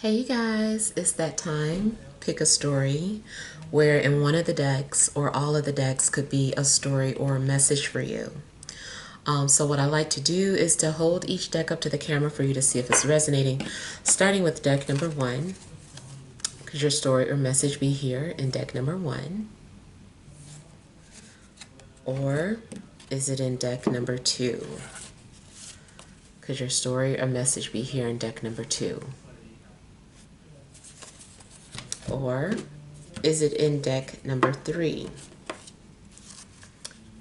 Hey you guys, it's that time. Pick a story where in one of the decks or all of the decks could be a story or a message for you. So what I like to do is to hold each deck up to the camera for you to see if it's resonating. Starting with deck number 1. Could your story or message be here in deck number 1? Or is it in deck number 2? Could your story or message be here in deck number 2? Or is it in deck number 3?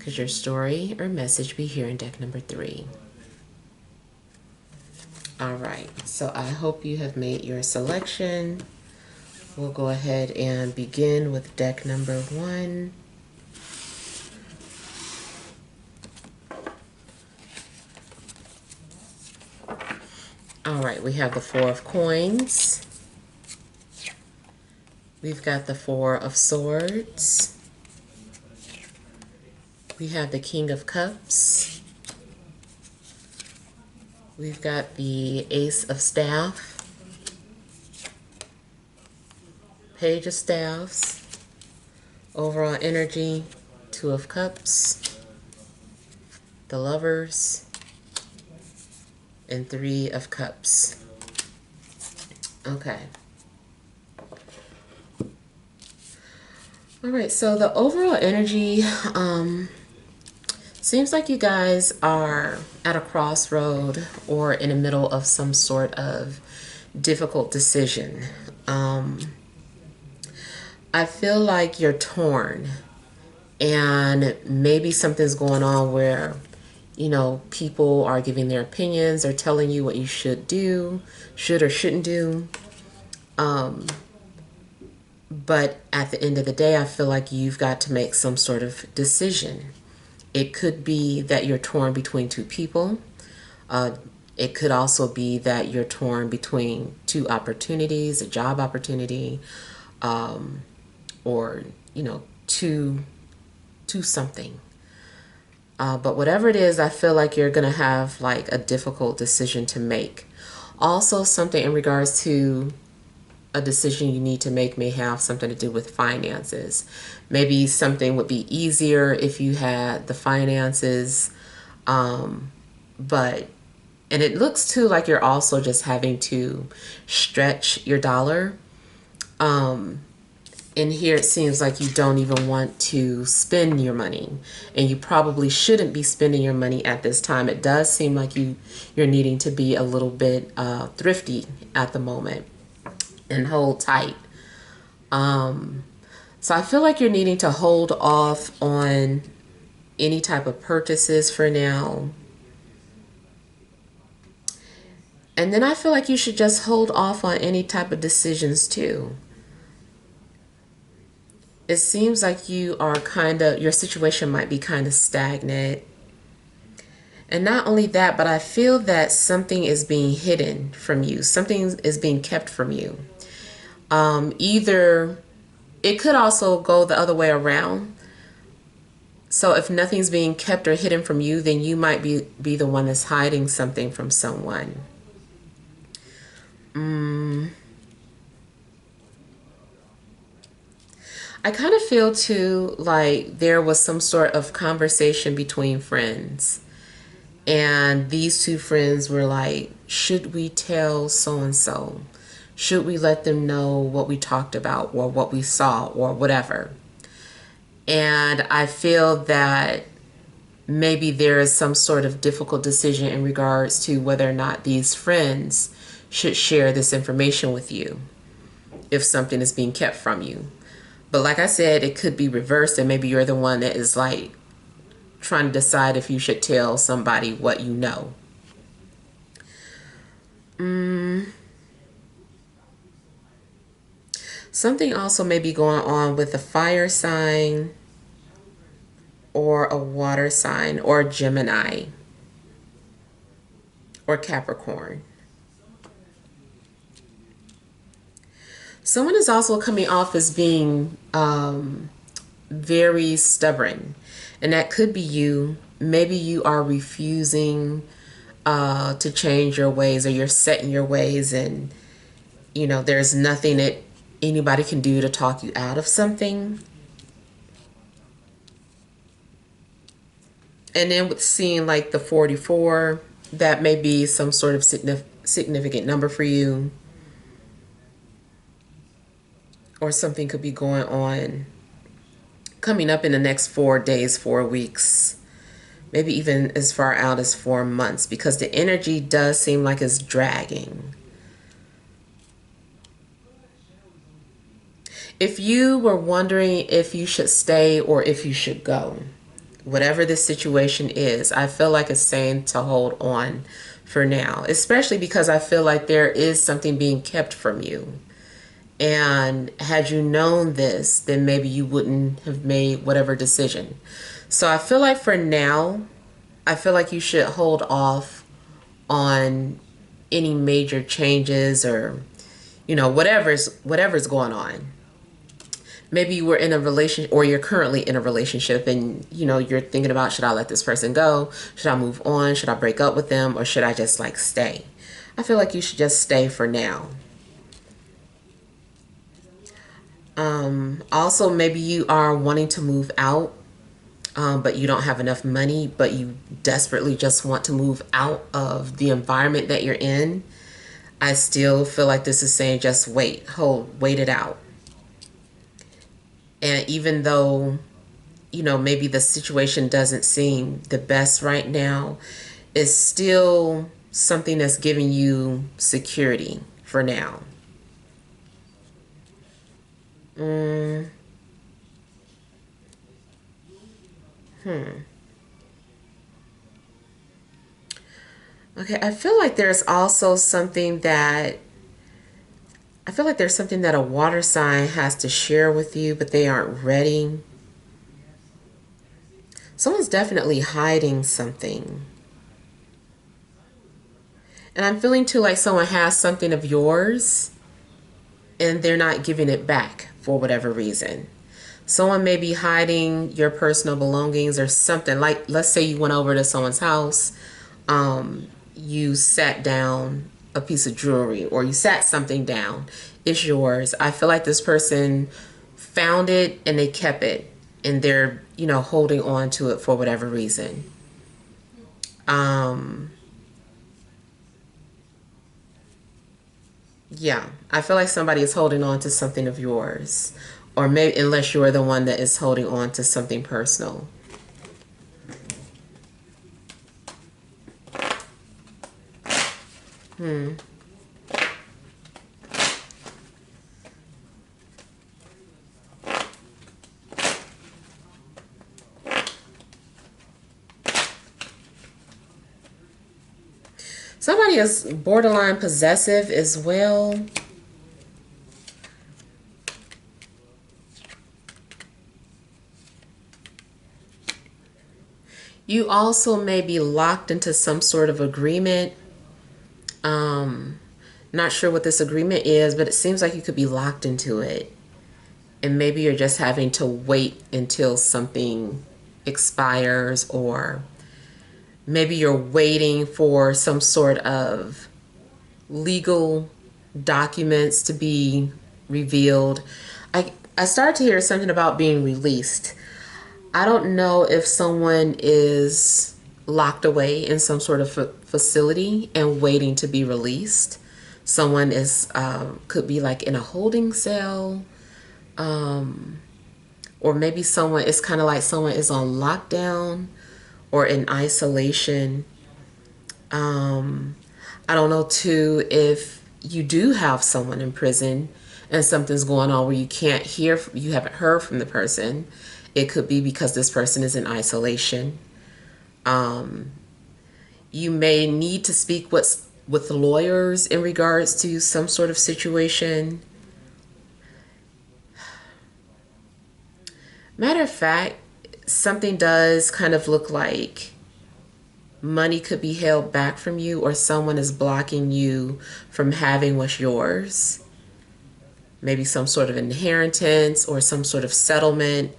Could your story or message be here in deck number 3? All right, so I hope you have made your selection. We'll go ahead and begin with deck number 1. All right, we have the 4 of coins. We've got the 4 of swords. We have the King of Cups. We've got the Ace of Staff. Page of Staffs. Overall energy, 2 of Cups. The Lovers. And 3 of Cups. Okay. All right, so the overall energy seems like you guys are at a crossroad or in the middle of some sort of difficult decision. I feel like you're torn and maybe something's going on where, you know, people are giving their opinions or telling you what you should do, should or shouldn't do. But at the end of the day, I feel like you've got to make some sort of decision. It could be that you're torn between two people. It could also be that you're torn between two opportunities, a job opportunity, or, you know, to something. But whatever it is, I feel like you're going to have like a difficult decision to make. Also, something in regards to a decision you need to make may have something to do with finances. Maybe something would be easier if you had the finances, and it looks too like you're also just having to stretch your dollar. In here it seems like you don't even want to spend your money, and you probably shouldn't be spending your money at this time. It does seem like you're needing to be a little bit thrifty at the moment and hold tight. So I feel like you're needing to hold off on any type of purchases for now. And then I feel like you should just hold off on any type of decisions too. It seems like you are your situation might be kind of stagnant. And not only that, but I feel that something is being hidden from you. Something is being kept from you. Either it could also go the other way around. So if nothing's being kept or hidden from you, then you might be the one that's hiding something from someone. I kind of feel too like there was some sort of conversation between friends. And these two friends were like, should we tell so-and-so? Should we let them know what we talked about or what we saw or whatever? And I feel that maybe there is some sort of difficult decision in regards to whether or not these friends should share this information with you if something is being kept from you. But like I said, it could be reversed, and maybe you're the one that is like trying to decide if you should tell somebody what you know. Something also may be going on with a fire sign or a water sign or Gemini or Capricorn. Someone is also coming off as being very stubborn, and that could be you. Maybe you are refusing to change your ways, or you're set in your ways, and There's nothing that anybody can do to talk you out of something. And then with seeing like the 44, that may be some sort of significant number for you, or something could be going on coming up in the next 4 days, 4 weeks, maybe even as far out as 4 months, because the energy does seem like it's dragging. If you were wondering if you should stay or if you should go, whatever the situation is, I feel like it's saying to hold on for now, especially because I feel like there is something being kept from you. And had you known this, then maybe you wouldn't have made whatever decision. So I feel like for now, I feel like you should hold off on any major changes, or whatever's going on. Maybe you were in a relationship, or you're currently in a relationship, and you're thinking about, should I let this person go? Should I move on? Should I break up with them? Or should I just like stay? I feel like you should just stay for now. Also, maybe you are wanting to move out, but you don't have enough money, but you desperately just want to move out of the environment that you're in. I still feel like this is saying just wait it out. And even though, maybe the situation doesn't seem the best right now, it's still something that's giving you security for now. Okay, I feel like there's also something that a water sign has to share with you, but they aren't ready. Someone's definitely hiding something. And I'm feeling too like someone has something of yours and they're not giving it back for whatever reason. Someone may be hiding your personal belongings or something. Like, let's say you went over to someone's house, you sat down a piece of jewelry, or you sat something down. It's yours. I feel like this person found it and they kept it, and they're, holding on to it for whatever reason. Yeah, I feel like somebody is holding on to something of yours, or maybe unless you're the one that is holding on to something personal. Somebody is borderline possessive as well. You also may be locked into some sort of agreement. Not sure what this agreement is, but it seems like you could be locked into it. And maybe you're just having to wait until something expires, or maybe you're waiting for some sort of legal documents to be revealed. I started to hear something about being released. I don't know if someone is locked away in some sort of facility and waiting to be released. Someone is could be like in a holding cell, or maybe someone is kind of like someone is on lockdown or in isolation. I don't know too if you do have someone in prison and something's going on where you haven't heard from the person. It could be because this person is in isolation. You may need to speak with lawyers in regards to some sort of situation. Matter of fact, something does kind of look like money could be held back from you, or someone is blocking you from having what's yours. Maybe some sort of inheritance or some sort of settlement.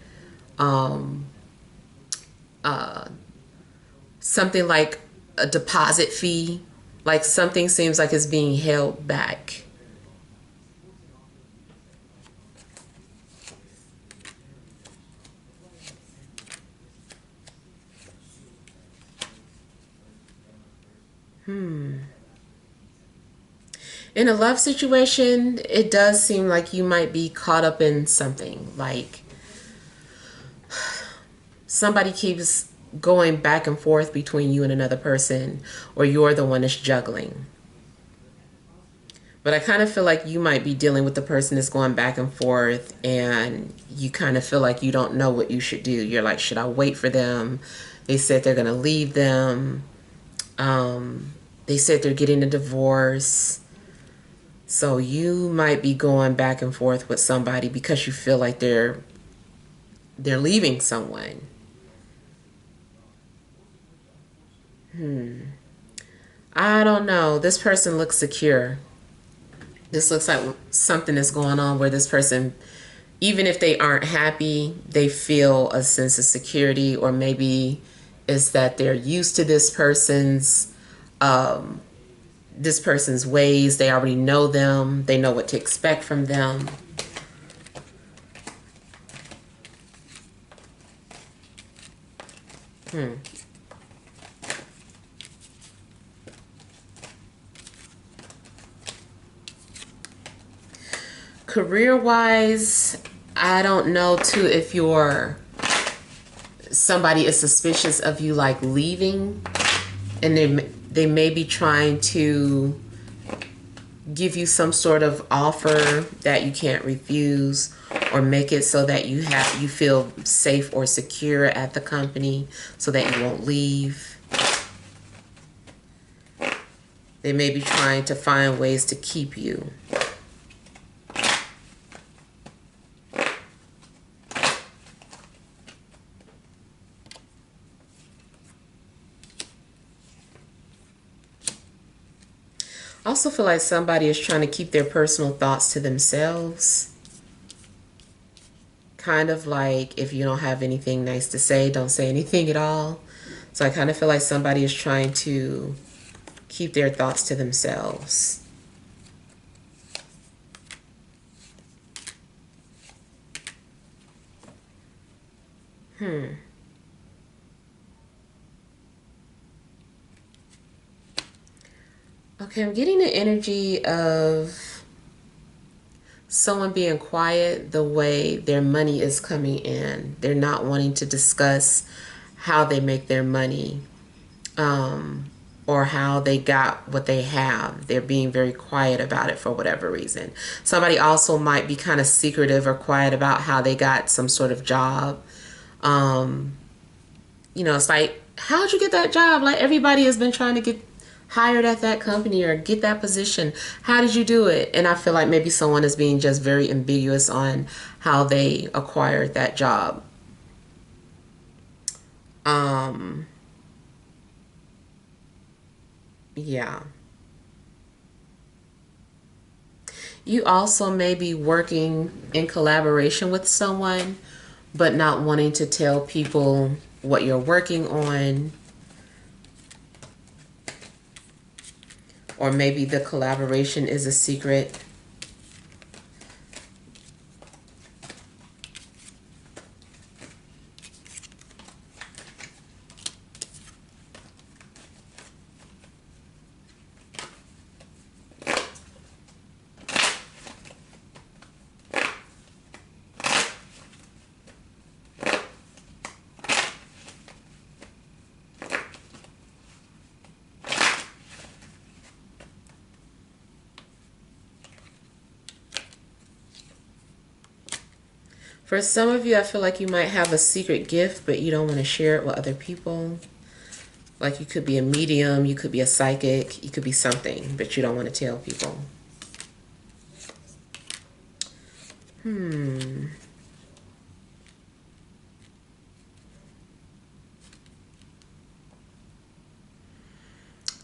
Something like a deposit fee. Like something seems like it's being held back. In a love situation, it does seem like you might be caught up in something. Like somebody keeps going back and forth between you and another person, or you're the one that's juggling. But I kind of feel like you might be dealing with the person that's going back and forth, and you kind of feel like you don't know what you should do. You're like, should I wait for them? They said they're going to leave them. They said they're getting a divorce. So you might be going back and forth with somebody because you feel like they're leaving someone. I don't know. This person looks secure. This looks like something is going on where this person, even if they aren't happy, they feel a sense of security, or maybe it's that they're used to this person's ways. They already know them. They know what to expect from them. Career-wise, I don't know too if somebody is suspicious of you like leaving, and they may be trying to give you some sort of offer that you can't refuse, or make it so that you feel safe or secure at the company so that you won't leave. They may be trying to find ways to keep you. I also feel like somebody is trying to keep their personal thoughts to themselves. Kind of like, if you don't have anything nice to say, don't say anything at all. So I kind of feel like somebody is trying to keep their thoughts to themselves. Okay, I'm getting the energy of someone being quiet the way their money is coming in. They're not wanting to discuss how they make their money, or how they got what they have. They're being very quiet about it for whatever reason. Somebody also might be kind of secretive or quiet about how they got some sort of job. It's like, how'd you get that job? Like, everybody has been trying to get hired at that company or get that position. How did you do it? And I feel like maybe someone is being just very ambiguous on how they acquired that job. Yeah. You also may be working in collaboration with someone, but not wanting to tell people what you're working on. Or maybe the collaboration is a secret. For some of you, I feel like you might have a secret gift, but you don't want to share it with other people. Like, you could be a medium, you could be a psychic, you could be something, but you don't want to tell people.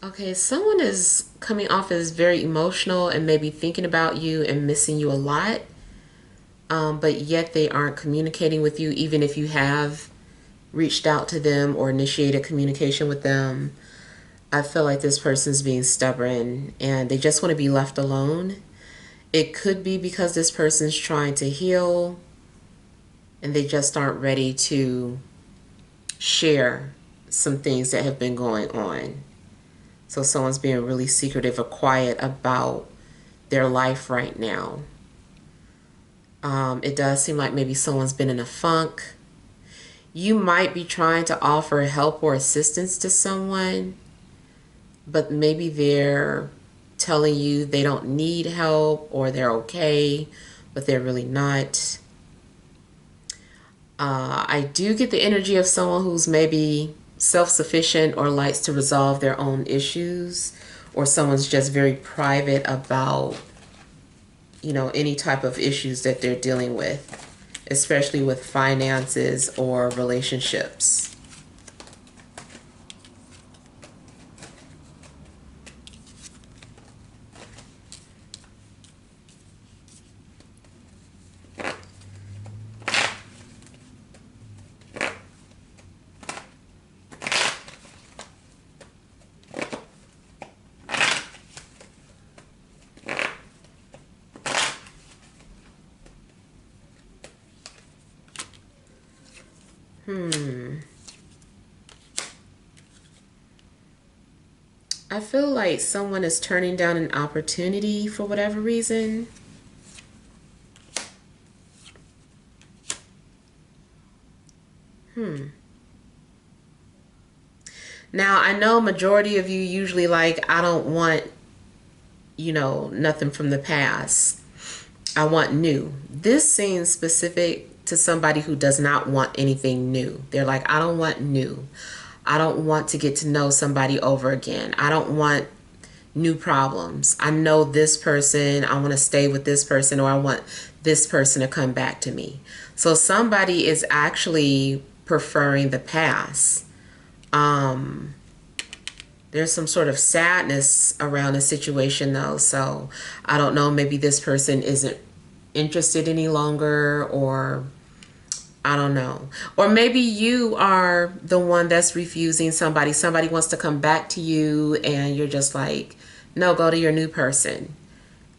Okay, someone is coming off as very emotional and maybe thinking about you and missing you a lot. But yet they aren't communicating with you, even if you have reached out to them or initiated communication with them. I feel like this person's being stubborn and they just want to be left alone. It could be because this person's trying to heal and they just aren't ready to share some things that have been going on. So someone's being really secretive or quiet about their life right now. It does seem like maybe someone's been in a funk. You might be trying to offer help or assistance to someone, but maybe they're telling you they don't need help or they're okay, but they're really not. I do get the energy of someone who's maybe self-sufficient or likes to resolve their own issues, or someone's just very private about, any type of issues that they're dealing with, especially with finances or relationships. I feel like someone is turning down an opportunity for whatever reason. Now, I know majority of you usually like, I don't want, nothing from the past. I want new. This seems specific to somebody who does not want anything new. They're like, I don't want new. I don't want to get to know somebody over again. I don't want new problems. I know this person. I want to stay with this person, or I want this person to come back to me. So somebody is actually preferring the past. There's some sort of sadness around the situation though. So I don't know, maybe this person isn't interested any longer, or I don't know. Or maybe you are the one that's refusing somebody. Somebody wants to come back to you and you're just like, no, go to your new person.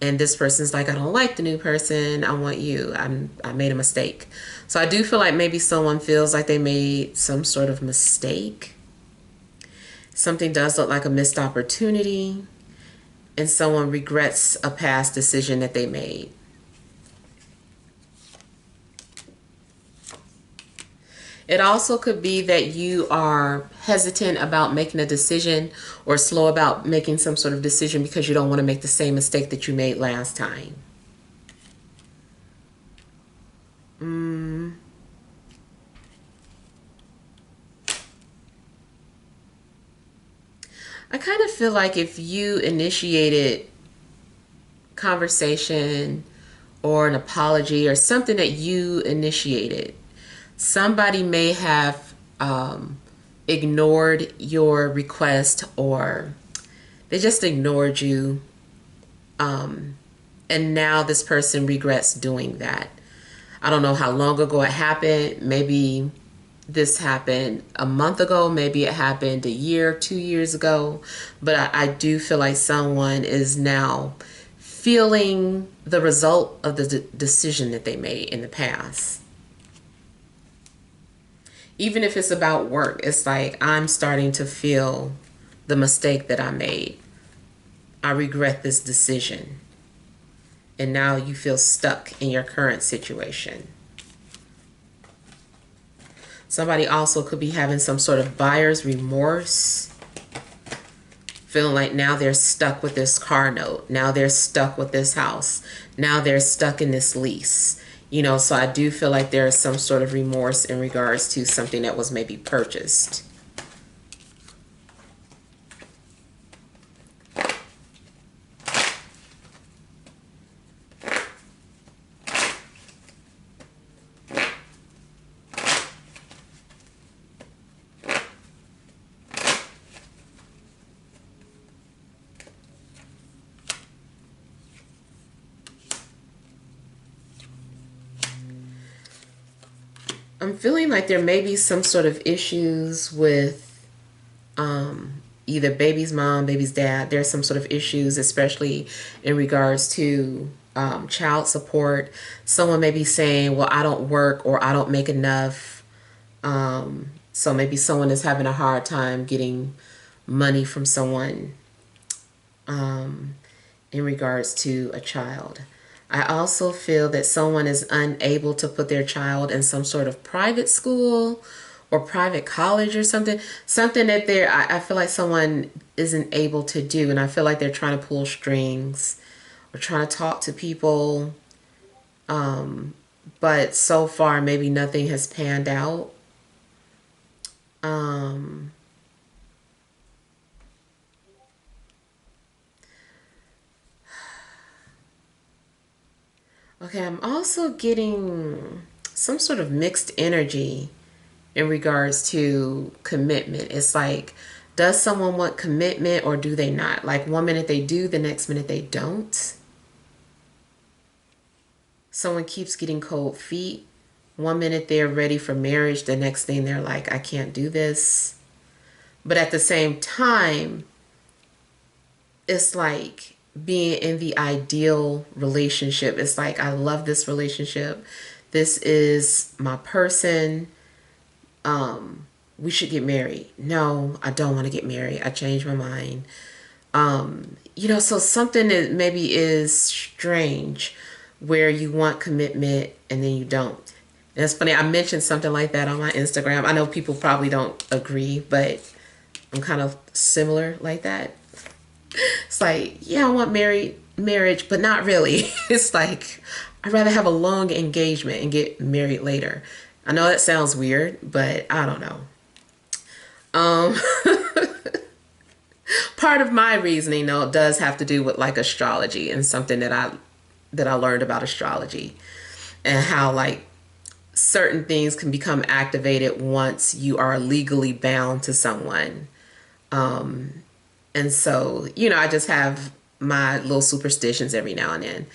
And this person's like, I don't like the new person. I want you. I made a mistake. So I do feel like maybe someone feels like they made some sort of mistake. Something does look like a missed opportunity, and someone regrets a past decision that they made. It also could be that you are hesitant about making a decision, or slow about making some sort of decision because you don't want to make the same mistake that you made last time. I kind of feel like if you initiated conversation or an apology or something that you initiated, somebody may have ignored your request, or they just ignored you. And now this person regrets doing that. I don't know how long ago it happened. Maybe this happened a month ago. Maybe it happened a year, 2 years ago. But I do feel like someone is now feeling the result of the decision that they made in the past. Even if it's about work, it's like, I'm starting to feel the mistake that I made. I regret this decision. And now you feel stuck in your current situation. Somebody also could be having some sort of buyer's remorse, feeling like now they're stuck with this car note. Now they're stuck with this house. Now they're stuck in this lease. So I do feel like there is some sort of remorse in regards to something that was maybe purchased. I'm feeling like there may be some sort of issues with either baby's mom, baby's dad. There's some sort of issues, especially in regards to child support. Someone may be saying, well, I don't work, or I don't make enough. So maybe someone is having a hard time getting money from someone in regards to a child. I also feel that someone is unable to put their child in some sort of private school or private college or something. Something that I feel like someone isn't able to do. And I feel like they're trying to pull strings or trying to talk to people. But so far, maybe nothing has panned out. Um, okay, I'm also getting some sort of mixed energy in regards to commitment. It's like, does someone want commitment or do they not? Like, one minute they do, the next minute they don't. Someone keeps getting cold feet. One minute they're ready for marriage, the next thing they're like, I can't do this. But at the same time, it's like being in the ideal relationship. It's like, I love this relationship. This is my person. We should get married. No, I don't want to get married. I changed my mind. So something that maybe is strange where you want commitment and then you don't. And it's funny, I mentioned something like that on my Instagram. I know people probably don't agree, but I'm kind of similar like that. It's like, yeah, I want marriage, but not really. It's like, I'd rather have a long engagement and get married later. I know that sounds weird, but I don't know. Um, Part of my reasoning though does have to do with like astrology and something that I learned about astrology and how like certain things can become activated once you are legally bound to someone. And so, I just have my little superstitions every now and then.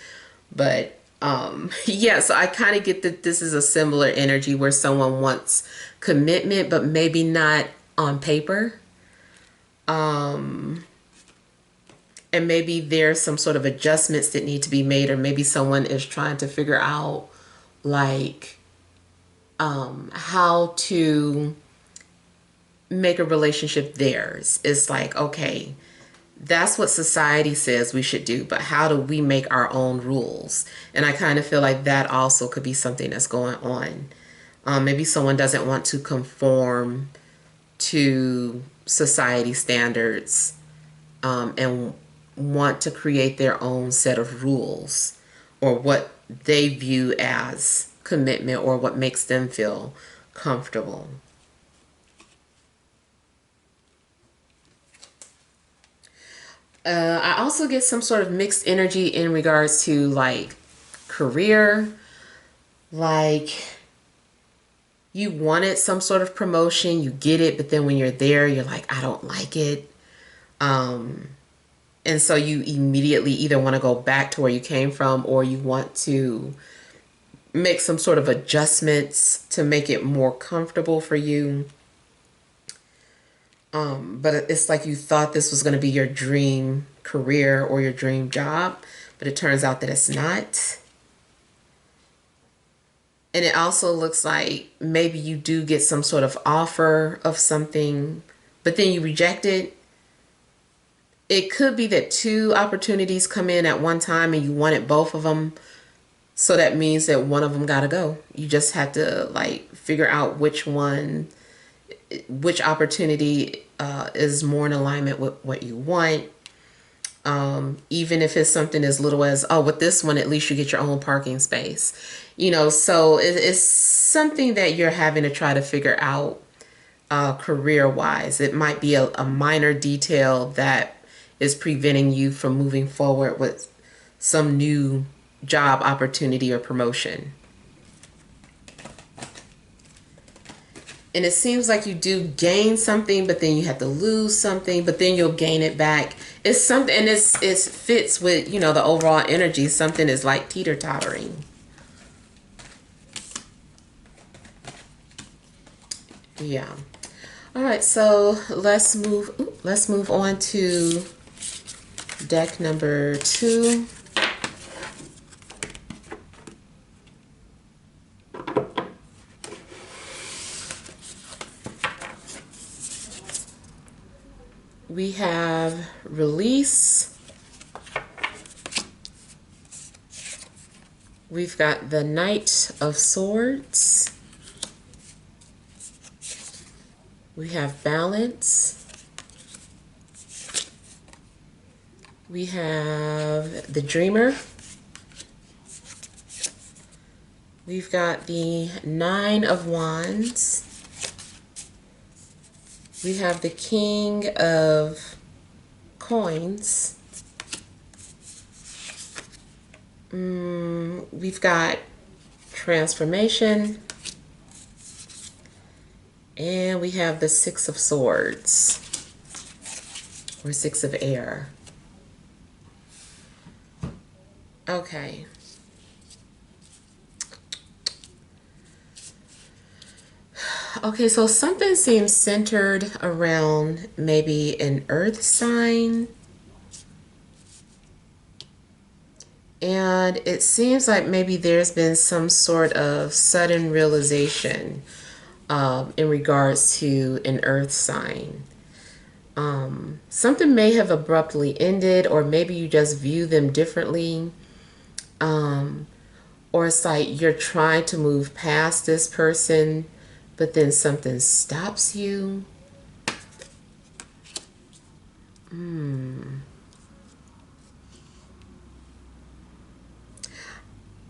But yeah, so I kind of get that this is a similar energy where someone wants commitment, but maybe not on paper. And maybe there's some sort of adjustments that need to be made, or maybe someone is trying to figure out like how to make a relationship theirs. It's like, okay, that's what society says we should do, but how do we make our own rules? And I kind of feel like that also could be something that's going on. Maybe someone doesn't want to conform to society standards, and want to create their own set of rules or what they view as commitment or what makes them feel comfortable. I also get some sort of mixed energy in regards to like career. Like, you wanted some sort of promotion, you get it, but then when you're there, you're like, I don't like it. And so you immediately either want to go back to where you came from or you want to make some sort of adjustments to make it more comfortable for you. But it's like you thought this was going to be your dream career or your dream job, but it turns out that it's not. And it also looks like maybe you do get some sort of offer of something, but then you reject it. It could be that two opportunities come in at one time and you wanted both of them. So that means that one of them got to go. You just have to like figure out which opportunity is more in alignment with what you want. Even if it's something as little as, oh, with this one, at least you get your own parking space. So it's something that you're having to try to figure out career-wise. It might be a minor detail that is preventing you from moving forward with some new job opportunity or promotion. And it seems like you do gain something, but then you have to lose something, but then you'll gain it back. It's something, and it fits with, the overall energy. Something is like teeter-tottering. Yeah. All right, so let's move on to deck number 2. We have release We've got the Knight of Swords. We have balance. We have the Dreamer. We've got the Nine of Wands. We have the King of Coins. We've got Transformation. And we have the Six of Swords, or Six of Air. Okay. Okay, so something seems centered around maybe an earth sign. And it seems like maybe there's been some sort of sudden realization in regards to an earth sign. Something may have abruptly ended, or maybe you just view them differently. Or it's like you're trying to move past this person, but then something stops you.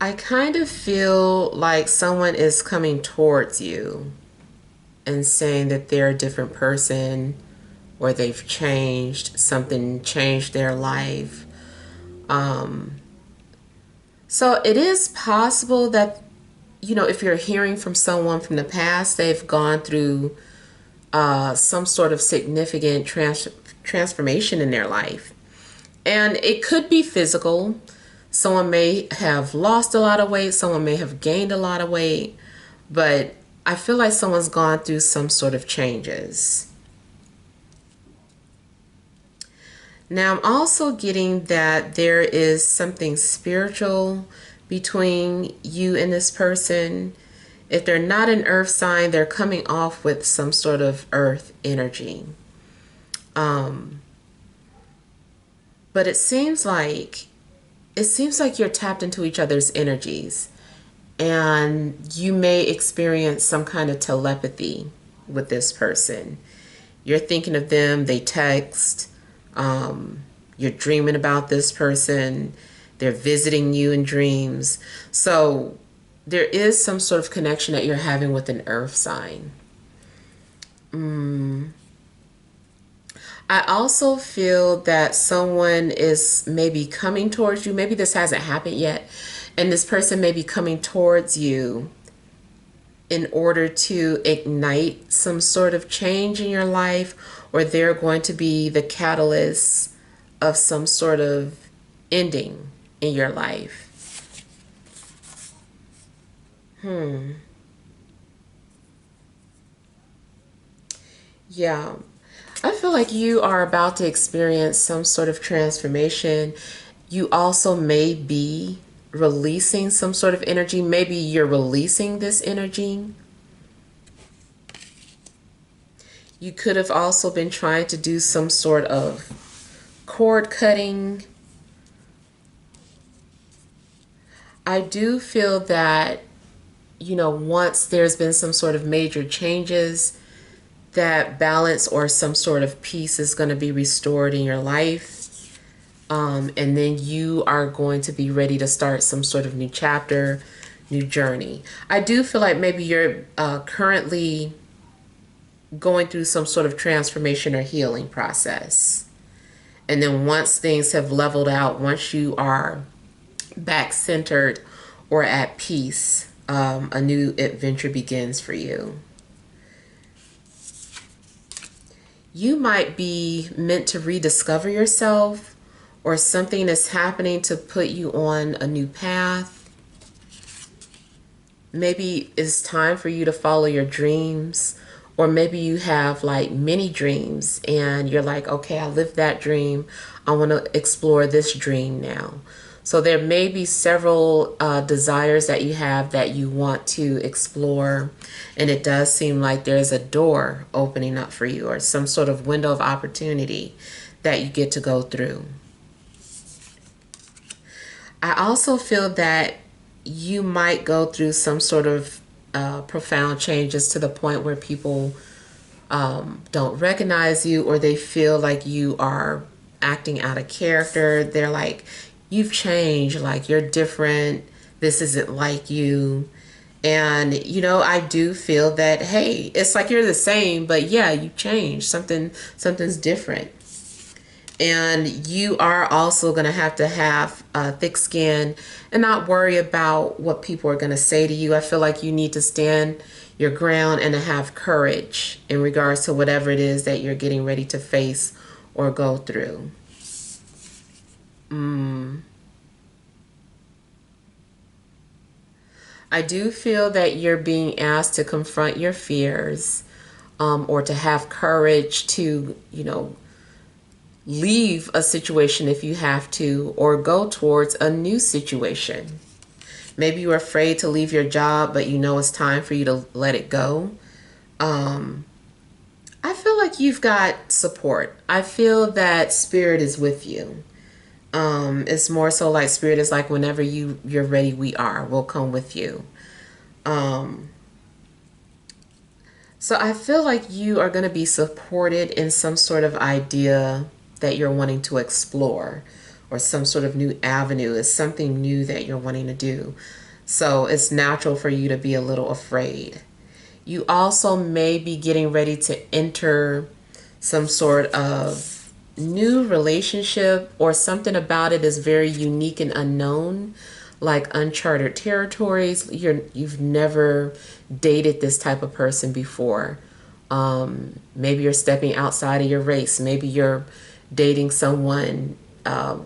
I kind of feel like someone is coming towards you and saying that they're a different person, or they've changed, something changed their life. So it is possible that, you know, if you're hearing from someone from the past, they've gone through some sort of significant transformation in their life. And it could be physical. Someone may have lost a lot of weight, someone may have gained a lot of weight, but I feel like someone's gone through some sort of changes. Now, I'm also getting that there is something spiritual between you and this person. If they're not an earth sign, they're coming off with some sort of earth energy. But it seems like you're tapped into each other's energies, and you may experience some kind of telepathy with this person. You're thinking of them, they text, you're dreaming about this person, they're visiting you in dreams. So there is some sort of connection that you're having with an earth sign. I also feel that someone is maybe coming towards you. Maybe this hasn't happened yet, and this person may be coming towards you in order to ignite some sort of change in your life, or they're going to be the catalyst of some sort of ending in your life. Yeah. I feel like you are about to experience some sort of transformation. You also may be releasing some sort of energy. Maybe you're releasing this energy. You could have also been trying to do some sort of cord cutting. I do feel that, you know, once there's been some sort of major changes, that balance or some sort of peace is going to be restored in your life. And then you are going to be ready to start some sort of new chapter, new journey. I do feel like maybe you're currently going through some sort of transformation or healing process. And then once things have leveled out, once you are back centered or at peace, a new adventure begins for you. You might be meant to rediscover yourself, or something is happening to put you on a new path. Maybe it's time for you to follow your dreams, or maybe you have like many dreams and you're like, okay, I lived that dream, I want to explore this dream now. So there may be several desires that you have that you want to explore, and it does seem like there's a door opening up for you, or some sort of window of opportunity that you get to go through. I also feel that you might go through some sort of profound changes to the point where people don't recognize you, or they feel like you are acting out of character. They're like, you've changed, like you're different, this isn't like you. And I do feel that, hey, it's like you're the same, but yeah, you changed. Something's different. And you are also going to have thick skin and not worry about what people are going to say to you. I feel like you need to stand your ground and to have courage in regards to whatever it is that you're getting ready to face or go through. I do feel that you're being asked to confront your fears, or to have courage to, leave a situation if you have to, or go towards a new situation. Maybe you're afraid to leave your job, but you know it's time for you to let it go. I feel like you've got support. I feel that spirit is with you. It's more so like spirit is like, whenever you're ready, we'll come with you. So I feel like you are going to be supported in some sort of idea that you're wanting to explore, or some sort of new avenue. Is something new that you're wanting to do. So it's natural for you to be a little afraid. You also may be getting ready to enter some sort of new relationship, or something about it is very unique and unknown, like uncharted territories. You've never dated this type of person before. Maybe you're stepping outside of your race. Maybe you're dating someone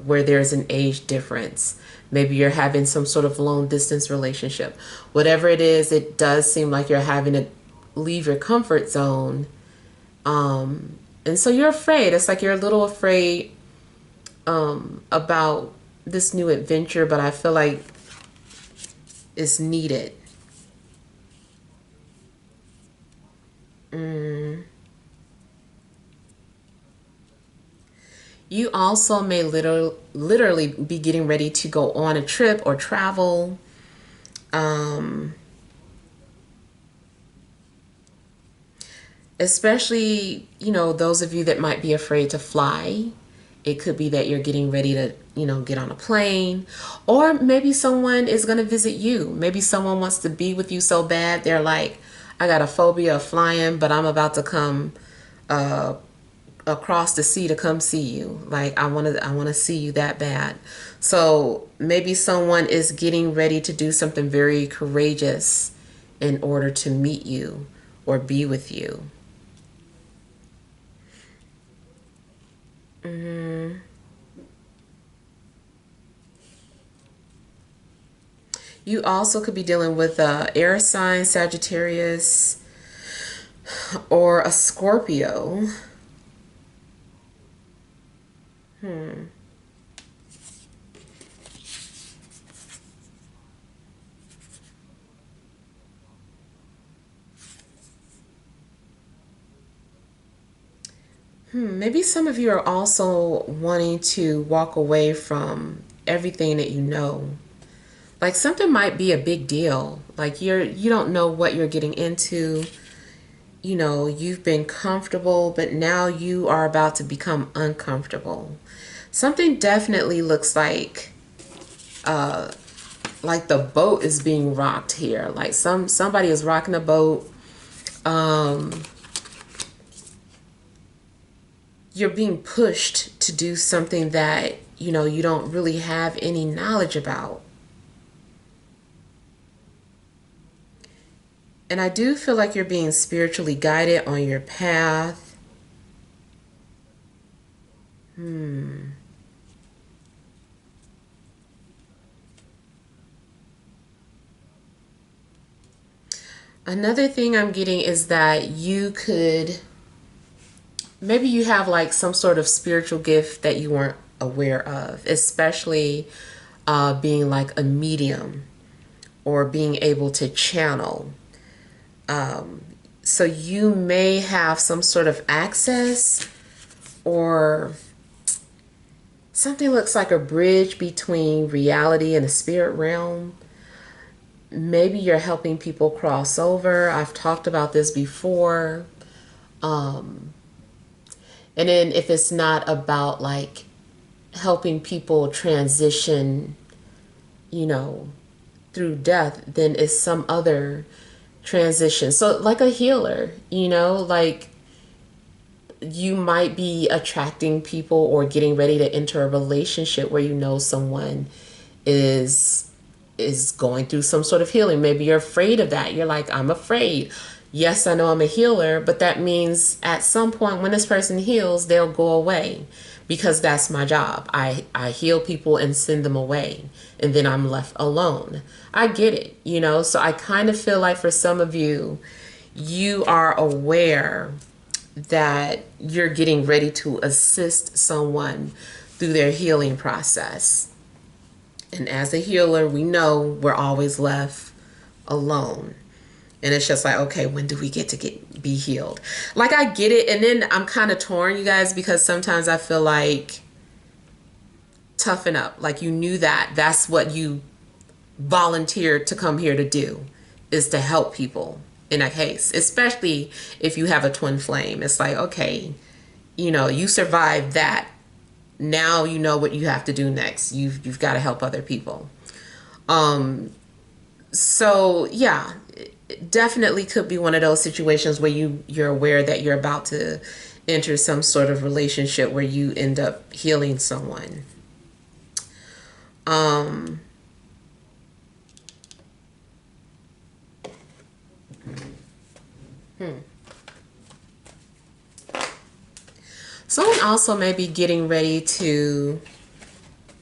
where there's an age difference. Maybe you're having some sort of long distance relationship. Whatever it is, it does seem like you're having to leave your comfort zone. And so you're afraid. It's like you're a little afraid about this new adventure, but I feel like it's needed. You also may literally be getting ready to go on a trip or travel. Especially, those of you that might be afraid to fly. It could be that you're getting ready to, get on a plane. Or maybe someone is going to visit you. Maybe someone wants to be with you so bad. They're like, I got a phobia of flying, but I'm about to come across the sea to come see you. Like, I want to see you that bad. So maybe someone is getting ready to do something very courageous in order to meet you or be with you. You also could be dealing with a air sign, Sagittarius, or a Scorpio. Maybe some of you are also wanting to walk away from everything that you know. Like, something might be a big deal. Like, you don't know what you're getting into. You've been comfortable, but now you are about to become uncomfortable. Something definitely looks like the boat is being rocked here. Like somebody is rocking a boat. You're being pushed to do something that, you don't really have any knowledge about. And I do feel like you're being spiritually guided on your path. Another thing I'm getting is that maybe you have like some sort of spiritual gift that you weren't aware of, especially being like a medium or being able to channel. So you may have some sort of access, or something looks like a bridge between reality and the spirit realm. Maybe you're helping people cross over. I've talked about this before. And then if it's not about like helping people transition, you know, through death, then it's some other transition. So like a healer, you know, like you might be attracting people or getting ready to enter a relationship where you know someone is going through some sort of healing. Maybe you're afraid of that. You're like, I'm afraid. Yes, I know I'm a healer, but that means at some point when this person heals, they'll go away because that's my job. I heal people and send them away, and then I'm left alone. I get it, you know? So I kind of feel like for some of you, you are aware that you're getting ready to assist someone through their healing process. And as a healer, we know we're always left alone. And it's just like, okay, when do we get to be healed? Like, I get it. And then I'm kind of torn, you guys, because sometimes I feel like toughen up. Like, you knew that. That's what you volunteered to come here to do, is to help people in a case, especially if you have a twin flame. It's like, okay, you know, you survived that. Now you know what you have to do next. You've got to help other people. So yeah, it definitely could be one of those situations where you're aware that you're about to enter some sort of relationship where you end up healing someone. Someone also may be getting ready to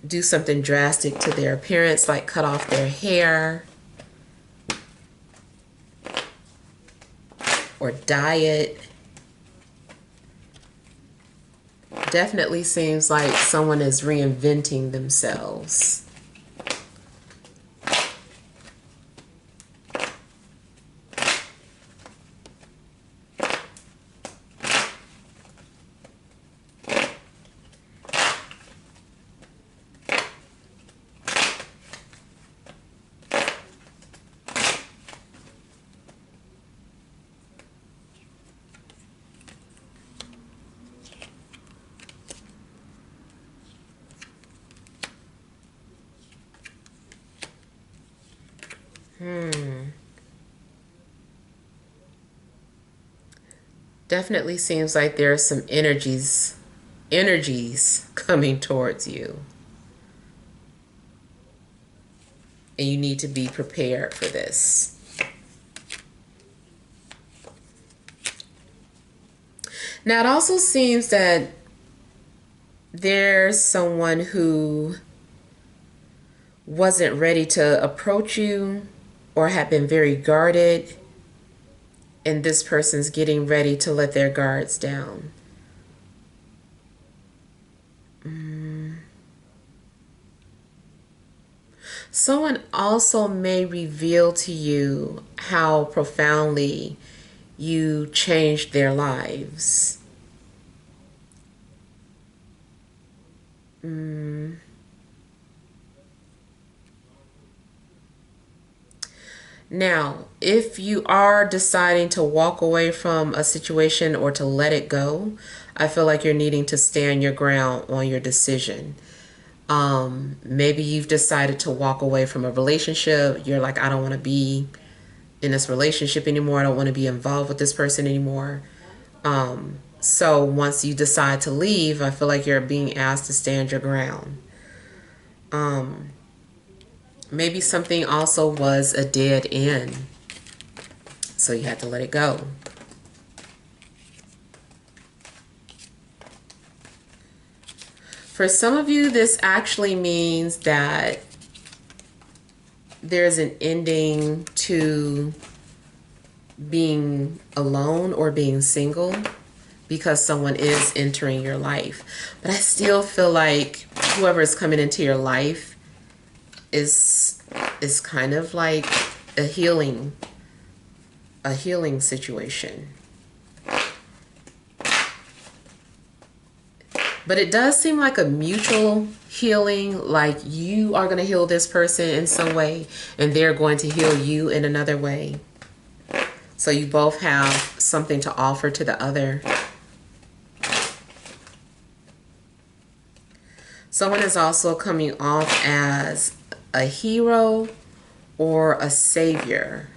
do something drastic to their appearance, like cut off their hair or dye it. Definitely seems like someone is reinventing themselves. Definitely seems like there are some energies coming towards you. And you need to be prepared for this. Now it also seems that there's someone who wasn't ready to approach you or had been very guarded, and this person's getting ready to let their guards down. Someone also may reveal to you how profoundly you changed their lives. Now, if you are deciding to walk away from a situation or to let it go, I feel like you're needing to stand your ground on your decision. Maybe you've decided to walk away from a relationship. You're like, I don't want to be in this relationship anymore. I don't want to be involved with this person anymore. So once you decide to leave, I feel like you're being asked to stand your ground. Maybe something also was a dead end, so you had to let it go. For some of you, this actually means that there's an ending to being alone or being single because someone is entering your life. But I still feel like whoever is coming into your life is kind of like a healing situation. But it does seem like a mutual healing, like you are going to heal this person in some way and they're going to heal you in another way. So you both have something to offer to the other. Someone is also coming off as a hero or a savior.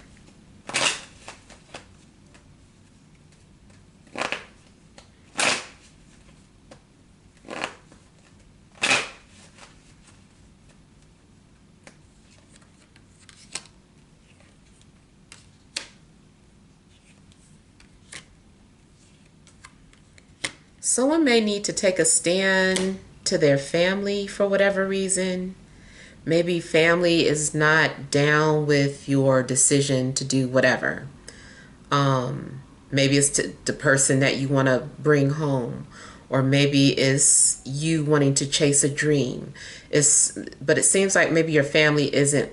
Someone may need to take a stand to their family for whatever reason. Maybe family is not down with your decision to do whatever. Maybe it's to the person that you want to bring home, or maybe it's you wanting to chase a dream. But it seems like maybe your family isn't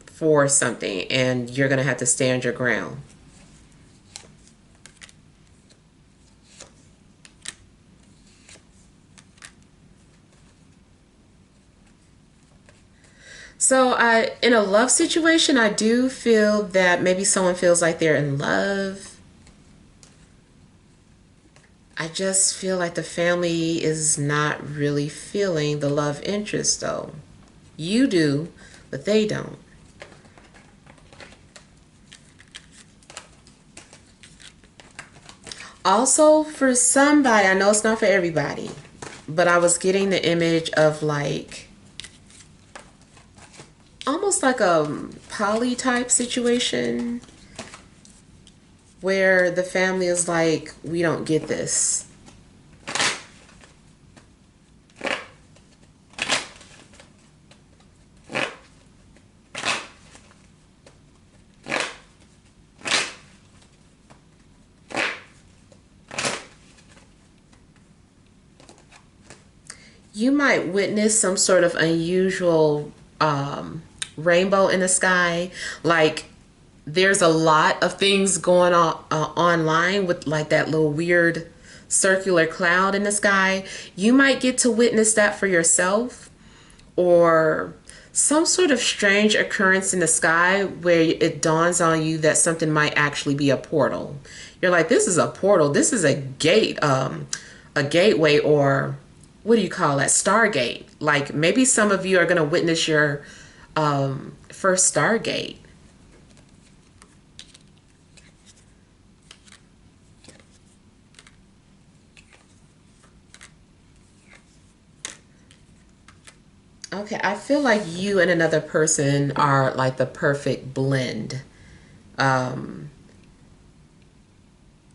for something and you're going to have to stand your ground. So in a love situation, I do feel that maybe someone feels like they're in love. I just feel like the family is not really feeling the love interest though. You do, but they don't. Also, for somebody, I know it's not for everybody, but I was getting the image of like almost like a poly type situation where the family is like, we don't get this. You might witness some sort of unusual rainbow in the sky. Like there's a lot of things going on online with like that little weird circular cloud in the sky. You might get to witness that for yourself, or some sort of strange occurrence in the sky where it dawns on you that something might actually be a portal. You're like, this is a portal. This is a gate, a gateway, or what do you call that? Stargate. Like maybe some of you are going to witness your first Stargate. Okay, I feel like you and another person are like the perfect blend. Um,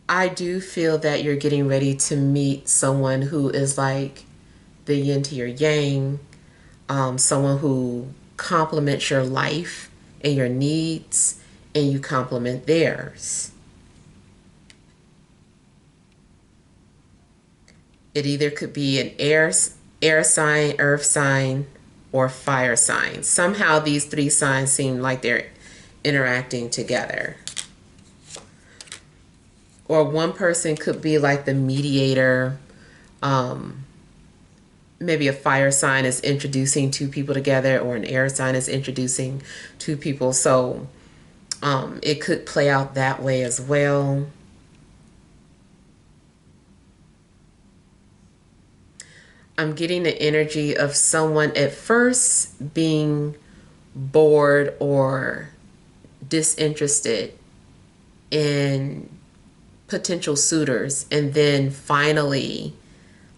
I do feel that you're getting ready to meet someone who is like the yin to your yang, someone who complements your life and your needs, and you complement theirs. It either could be an air sign, earth sign, or fire sign. Somehow these three signs seem like they're interacting together. Or one person could be like the mediator. Maybe a fire sign is introducing two people together, or an air sign is introducing two people. So it could play out that way as well. I'm getting the energy of someone at first being bored or disinterested in potential suitors, and then finally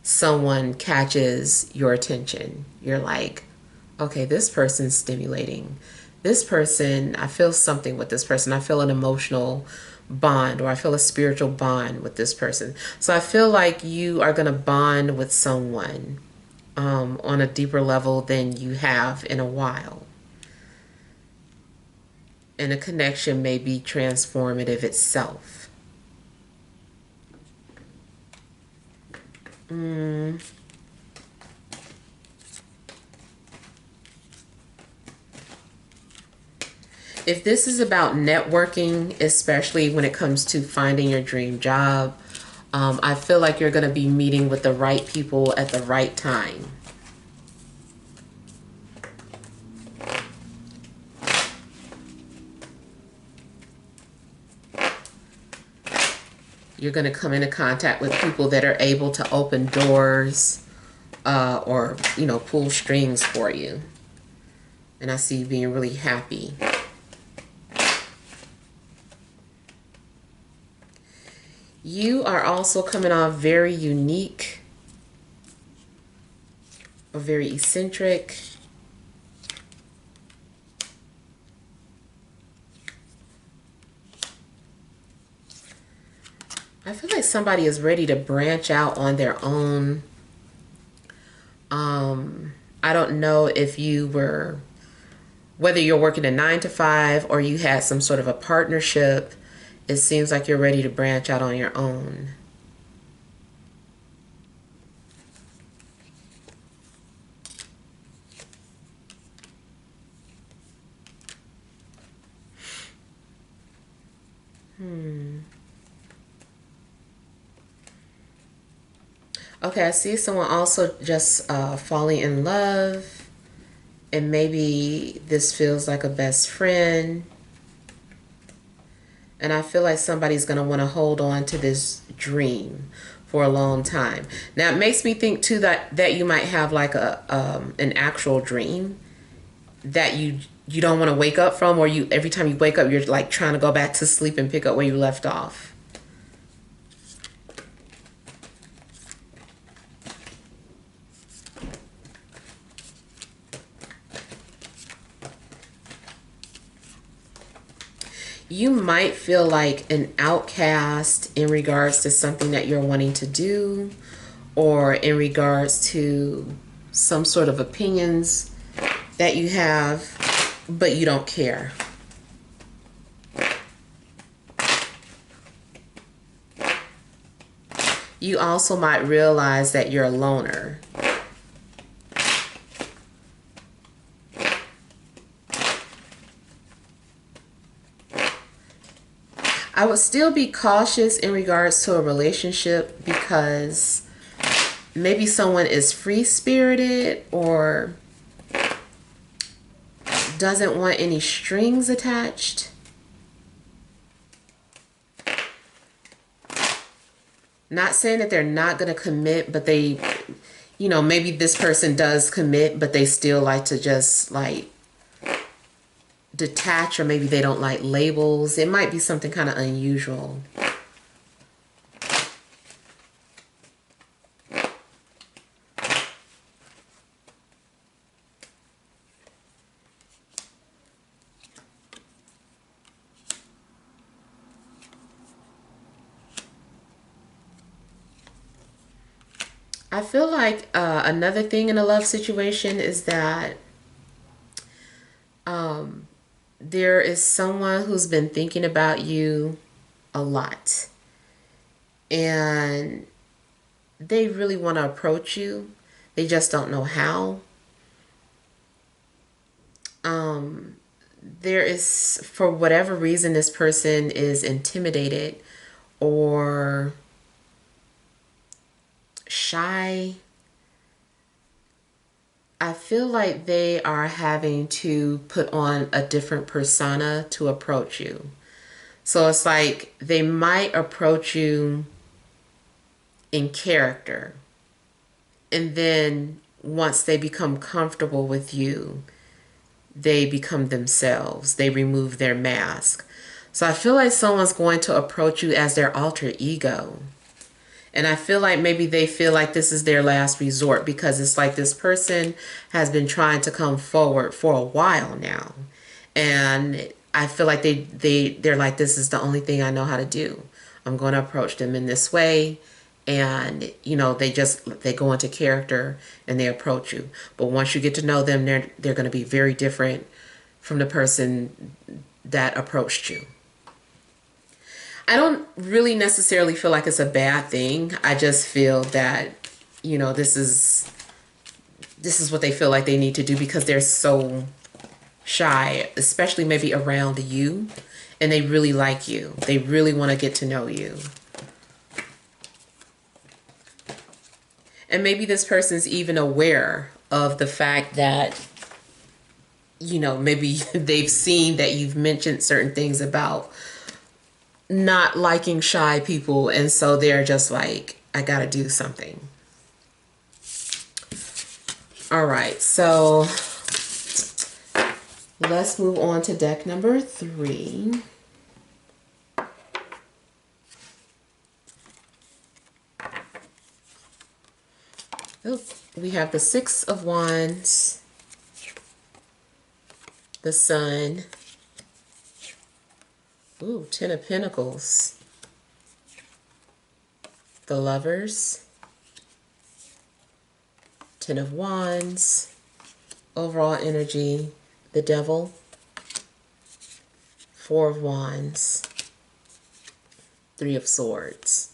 someone catches your attention. You're like, okay, this person's stimulating. This person, I feel something with this person. I feel an emotional bond, or I feel a spiritual bond with this person. So I feel like you are going to bond with someone on a deeper level than you have in a while. And a connection may be transformative itself. If this is about networking, especially when it comes to finding your dream job, I feel like you're going to be meeting with the right people at the right time. You're going to come into contact with people that are able to open doors or, you know, pull strings for you. And I see you being really happy. You are also coming off very unique or very eccentric. I feel like somebody is ready to branch out on their own. I don't know if you were, whether you're working a 9 to 5 or you had some sort of a partnership. It seems like you're ready to branch out on your own. Okay, I see someone also just falling in love, and maybe this feels like a best friend. And I feel like somebody's going to want to hold on to this dream for a long time. Now, it makes me think too that you might have like an actual dream that you don't want to wake up from, or you every time you wake up you're like trying to go back to sleep and pick up where you left off. You might feel like an outcast in regards to something that you're wanting to do, or in regards to some sort of opinions that you have, but you don't care. You also might realize that you're a loner. I would still be cautious in regards to a relationship, because maybe someone is free-spirited or doesn't want any strings attached. Not saying that they're not going to commit, but they, you know, maybe this person does commit, but they still like to just like detach, or maybe they don't like labels. It might be something kind of unusual. I feel like another thing in a love situation is that there is someone who's been thinking about you a lot, and they really want to approach you. They just don't know how. There is, for whatever reason, this person is intimidated or shy. I feel like they are having to put on a different persona to approach you. So it's like they might approach you in character, and then once they become comfortable with you, they become themselves. They remove their mask. So I feel like someone's going to approach you as their alter ego. And I feel like maybe they feel like this is their last resort, because it's like this person has been trying to come forward for a while now. And I feel like they're like, this is the only thing I know how to do. I'm going to approach them in this way. And, you know, they go into character and they approach you. But once you get to know them, they're going to be very different from the person that approached you. I don't really necessarily feel like it's a bad thing. I just feel that, you know, this is what they feel like they need to do, because they're so shy, especially maybe around you, and they really like you. They really want to get to know you. And maybe this person's even aware of the fact that, you know, maybe they've seen that you've mentioned certain things about not liking shy people. And so they're just like, I gotta do something. All right, so let's move on to deck number 3. Oh, we have the 6 of Wands, the Sun, ooh, 10 of Pentacles, the Lovers, 10 of Wands, overall energy, the Devil, 4 of Wands, 3 of Swords.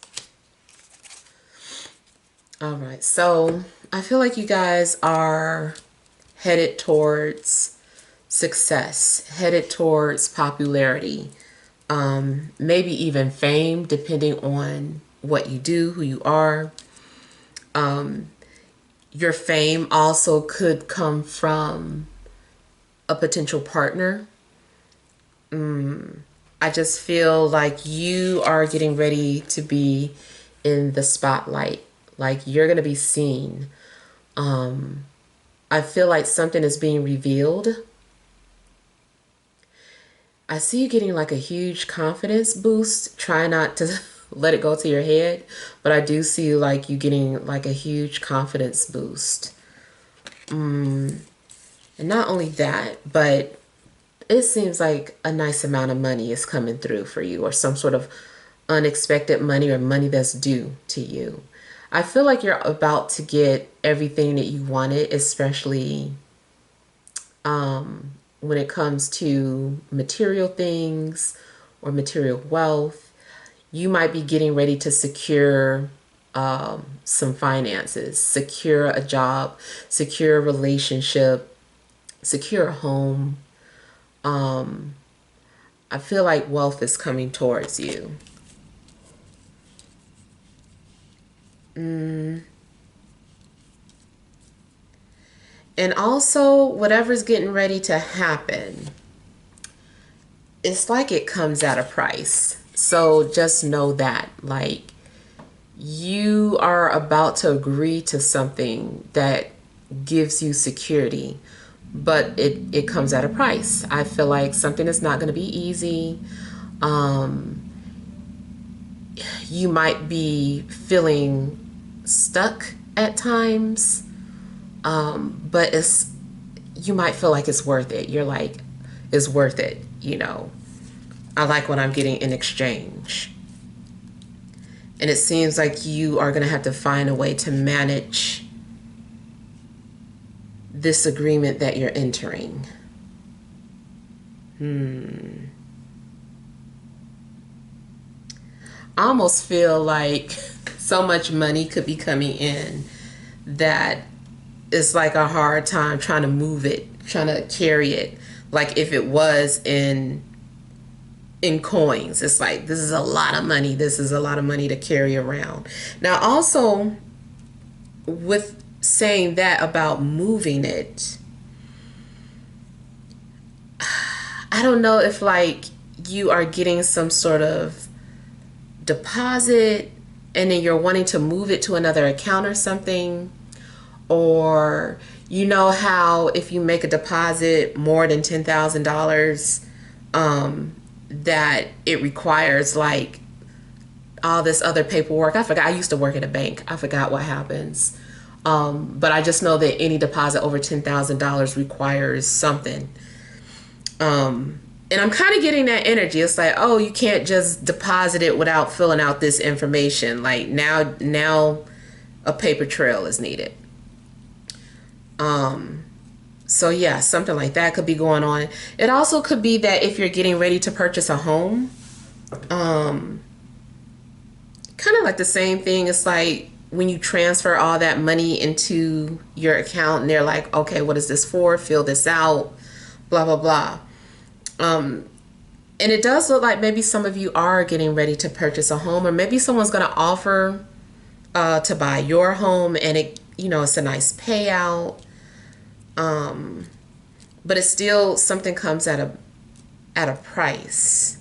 All right, so I feel like you guys are headed towards success, headed towards popularity, maybe even fame, depending on what you do, who you are. Your fame also could come from a potential partner. I just feel like you are getting ready to be in the spotlight. Like you're going to be seen. I feel like something is being revealed. I see you getting like a huge confidence boost. Try not to let it go to your head. But I do see like you getting like a huge confidence boost. And not only that, but it seems like a nice amount of money is coming through for you, or some sort of unexpected money or money that's due to you. I feel like you're about to get everything that you wanted, especially when it comes to material things or material wealth. You might be getting ready to secure some finances, secure a job, secure a relationship, secure a home. I feel like wealth is coming towards you. And also, whatever's getting ready to happen, it's like it comes at a price. So just know that, like, you are about to agree to something that gives you security, but it comes at a price. I feel like something is not going to be easy. You might be feeling stuck at times, but you might feel like it's worth it. You're like, it's worth it, you know. I like what I'm getting in exchange. And it seems like you are going to have to find a way to manage this agreement that you're entering. I almost feel like so much money could be coming in that it's like a hard time trying to move it, trying to carry it. Like if it was in coins, it's like, this is a lot of money. This is a lot of money to carry around. Now, also with saying that about moving it, I don't know if like you are getting some sort of deposit and then you're wanting to move it to another account or something. Or you know how if you make a deposit more than $10,000, that it requires like all this other paperwork. I forgot. I used to work at a bank. I forgot what happens. But I just know that any deposit over $10,000 requires something. And I'm kind of getting that energy. It's like, oh, you can't just deposit it without filling out this information. Like now a paper trail is needed. So yeah, something like that could be going on. It also could be that if you're getting ready to purchase a home, kind of like the same thing. It's like when you transfer all that money into your account and they're like, okay, what is this for? Fill this out, blah, blah, blah. And it does look like maybe some of you are getting ready to purchase a home, or maybe someone's going to offer to buy your home, and it, you know, it's a nice payout. But it's still something comes at a price.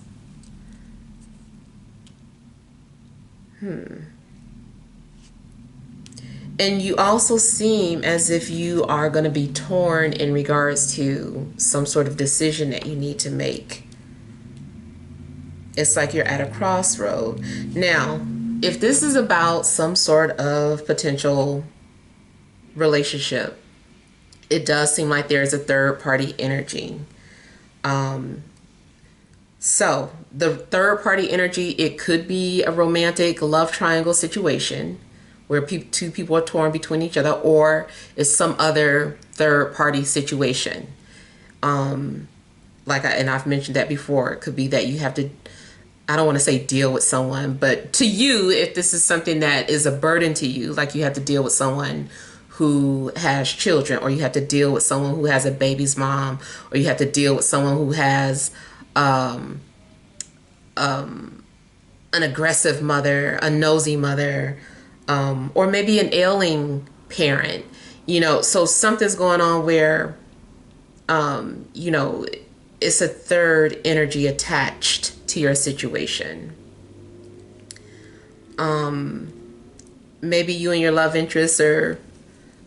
And you also seem as if you are going to be torn in regards to some sort of decision that you need to make. It's like you're at a crossroad. Now, if this is about some sort of potential relationship, it does seem like there's a third party energy. So the third party energy, it could be a romantic love triangle situation where two people are torn between each other, or it's some other third party situation. And I've mentioned that before, it could be that you have to, I don't want to say deal with someone, but to you, if this is something that is a burden to you, like you have to deal with someone who has children, or you have to deal with someone who has a baby's mom, or you have to deal with someone who has an aggressive mother, a nosy mother, or maybe an ailing parent, you know, so something's going on where, you know, it's a third energy attached to your situation. Maybe you and your love interest are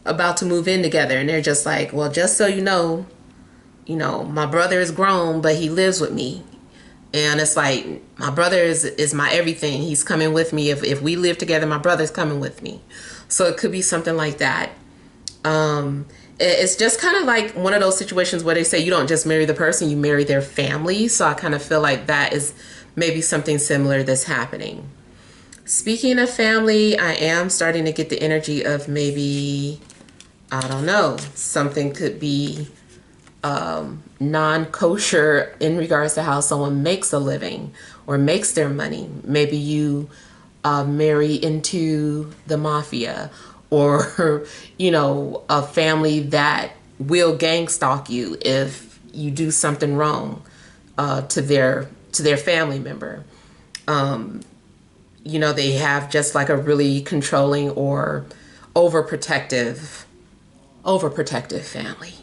about to move in together, and they're just like, well, just so you know, my brother is grown, but he lives with me. And it's like, my brother is my everything. He's coming with me. If we live together, my brother's coming with me. So it could be something like that. It's just kind of like one of those situations where they say you don't just marry the person, you marry their family. So I kind of feel like that is maybe something similar that's happening. Speaking of family, I am starting to get the energy of maybe, I don't know, something could be non-kosher in regards to how someone makes a living or makes their money. Maybe you marry into the mafia, or you know, a family that will gang stalk you if you do something wrong to their family member. You know, they have just like a really controlling or overprotective family.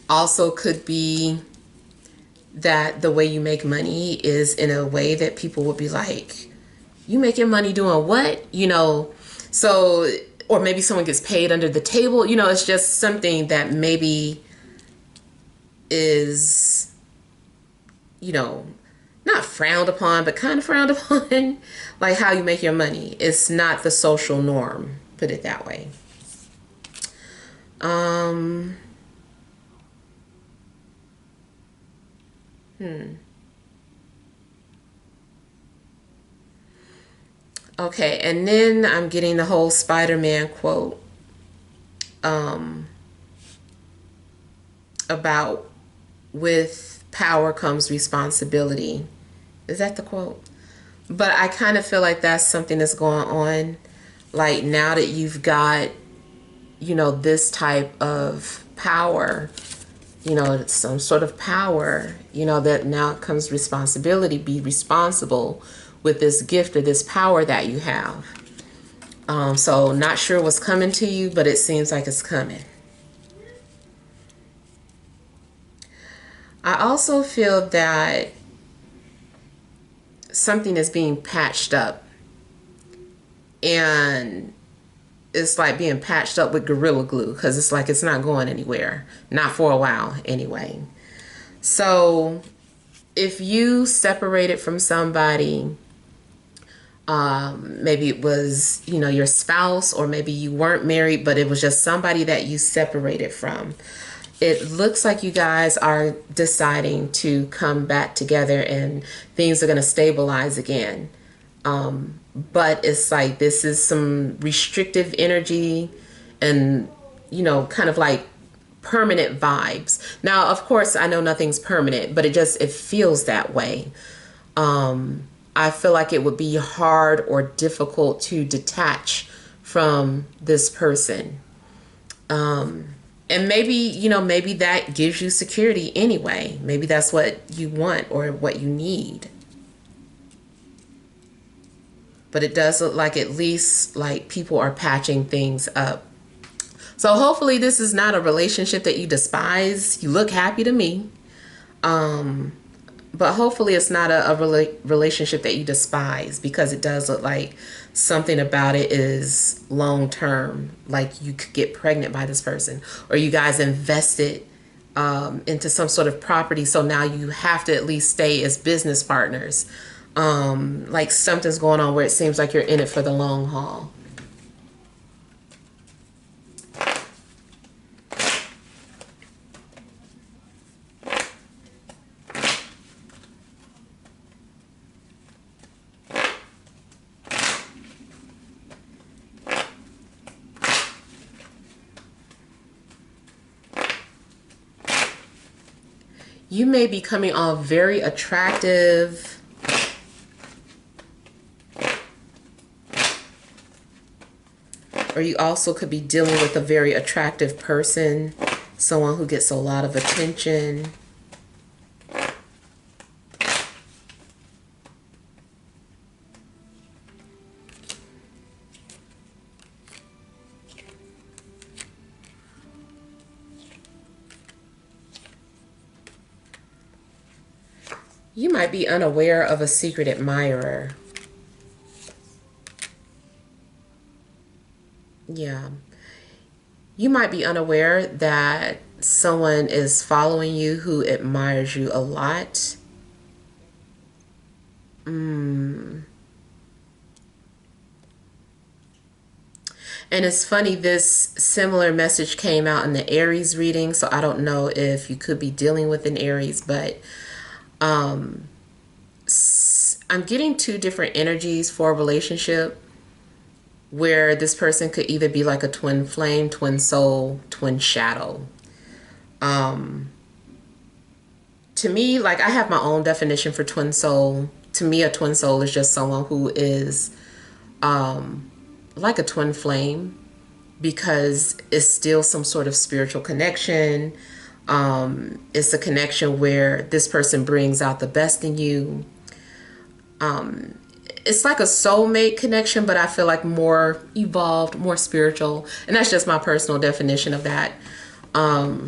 Also could be that the way you make money is in a way that people will be like, you make your money doing what? You know, so, or maybe someone gets paid under the table. You know, it's just something that maybe is, you know, not frowned upon, but kind of frowned upon. Like how you make your money. It's not the social norm, put it that way. Okay, and then I'm getting the whole Spider-Man quote about with power comes responsibility. Is that the quote? But I kind of feel like that's something that's going on. Like now that you've got, you know, this type of power, you know, some sort of power, you know, that now comes responsibility. Be responsible with this gift or this power that you have. So not sure what's coming to you, but it seems like it's coming. I also feel that something is being patched up, and it's like being patched up with Gorilla Glue, because it's like it's not going anywhere, not for a while anyway. So if you separated from somebody, maybe it was, you know, your spouse, or maybe you weren't married, but it was just somebody that you separated from. It looks like you guys are deciding to come back together and things are going to stabilize again. But it's like this is some restrictive energy and, you know, kind of like permanent vibes. Now, of course, I know nothing's permanent, but it feels that way. I feel like it would be hard or difficult to detach from this person. And maybe, you know, maybe that gives you security anyway. Maybe that's what you want or what you need. but it does look like at least like people are patching things up. So hopefully this is not a relationship that you despise. You look happy to me. But hopefully it's not a relationship that you despise, because it does look like something about it is long term. Like you could get pregnant by this person, or you guys invested into some sort of property. So now you have to at least stay as business partners. Like something's going on where it seems like you're in it for the long haul. You may be coming off very attractive. Or you also could be dealing with a very attractive person, someone who gets a lot of attention. You might be unaware of a secret admirer. Yeah. You might be unaware that someone is following you who admires you a lot. And it's funny, this similar message came out in the Aries reading, so I don't know if you could be dealing with an Aries, but I'm getting two different energies for a relationship where this person could either be like a twin flame, twin soul, twin shadow. To me, like I have my own definition for twin soul. To me, a twin soul is just someone who is like a twin flame, because it's still some sort of spiritual connection. It's a connection where this person brings out the best in you. It's like a soulmate connection, but I feel like more evolved, more spiritual. And that's just my personal definition of that. But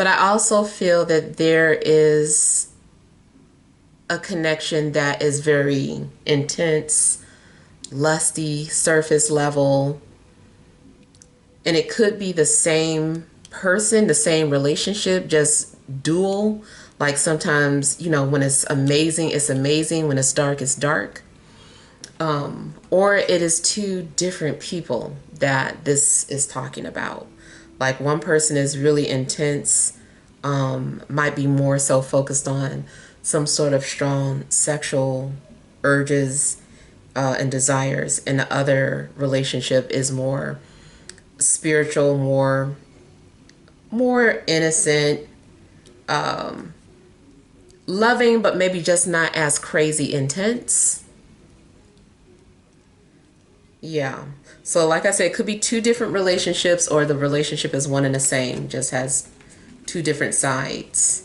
I also feel that there is a connection that is very intense, lusty, surface level. And it could be the same person, the same relationship, just dual. Like sometimes, you know, when it's amazing, it's amazing. When it's dark, it's dark. Or it is two different people that this is talking about. Like one person is really intense, might be more so focused on some sort of strong sexual urges and desires. And the other relationship is more spiritual, more innocent, loving, but maybe just not as crazy intense. Yeah. So like I said, it could be two different relationships, or the relationship is one and the same, just has two different sides.